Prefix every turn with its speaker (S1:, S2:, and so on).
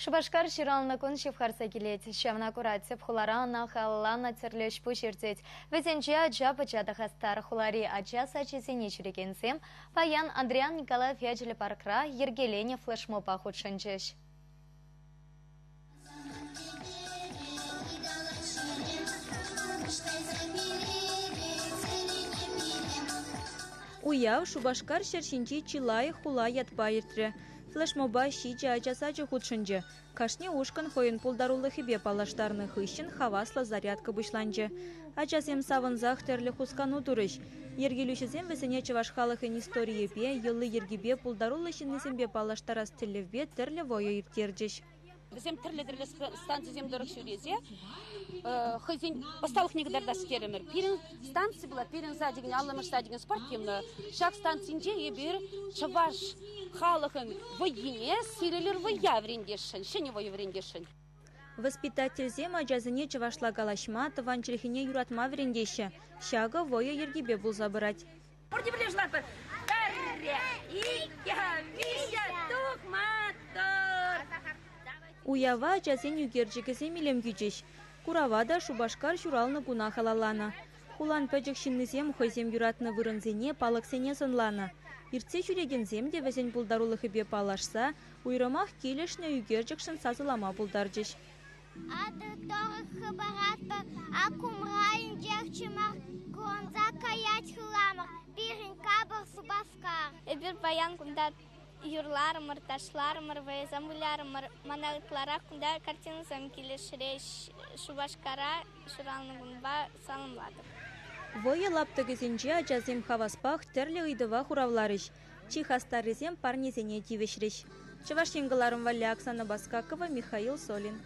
S1: Шубашкар ширалны кун шевхарса келет. Шавна куратсеп хуларана халлана терлеш пушертет. Везенче аджа пачада хастар хулари аджа сачесене чирекенсем. Паян Андриан Николаев яджеле паркра ергелене флешмопа худшанчеш.
S2: Уяв Шубашкар шершинчи чилай хула ятпайыртре. Флешмоба щича ачасача худшынче. Кашне ушкан хоен пулдарулы хибе палаштарны хыщен хавасла зарядка бышланче. Ачасем савынзах терле хускану турыш. Ергелюшезем весене чавашхалыхын историепе, йыллы ергебе пулдарулы шиннесембе палаштарас телевбе терле воя иртерджеш.
S3: Bizim türlü stansı zem doruk şuriyeziye. Хызин посталых негдарда стеремер. Пирин станции была, пирин задигин, алламыр садигин спортивно. Шак станцинже ебир чаваш халахын войне, сирелер воя врендешен, шене воя врендешен.
S2: Воспитатель зема джазыне чавашла галашма, таванчелихине юратма врендеше. Шага воя ергебе был забрать.
S3: Орди ближлар пер. Тарре, икя, вися, тух, мотор.
S2: Уява джазен югерджигезе милем гюджеш. Куравада Шубашкар шуралны гуна халалана. Хулан пәжік шиннізем хойзем юратны вырынзене палықсене сынлана. Иртсе жүрегензем де везен пулдарулы хыбе палашса, уйрамах келешне югерджікшін сазылама пулдарджеш.
S4: Ады торы хыбаратпы, акумрайын жерчімар, гонза каять хыламар, бірін кабыр Шубашкар.
S5: Эбір баян күнда юрларымыр, ташларымыр, вайзамулярымыр, манағытлара күнда картинасам келешіреш Шубашкара шуралны күнба салымладым.
S2: Воя лаптыгызенче ачасем хаваспах терлі ыйдыва хуравларыш. Чихастарызем парнезене тивешреш. Чаваш енгыларым Валя Оксана Баскакова, Михаил Солин.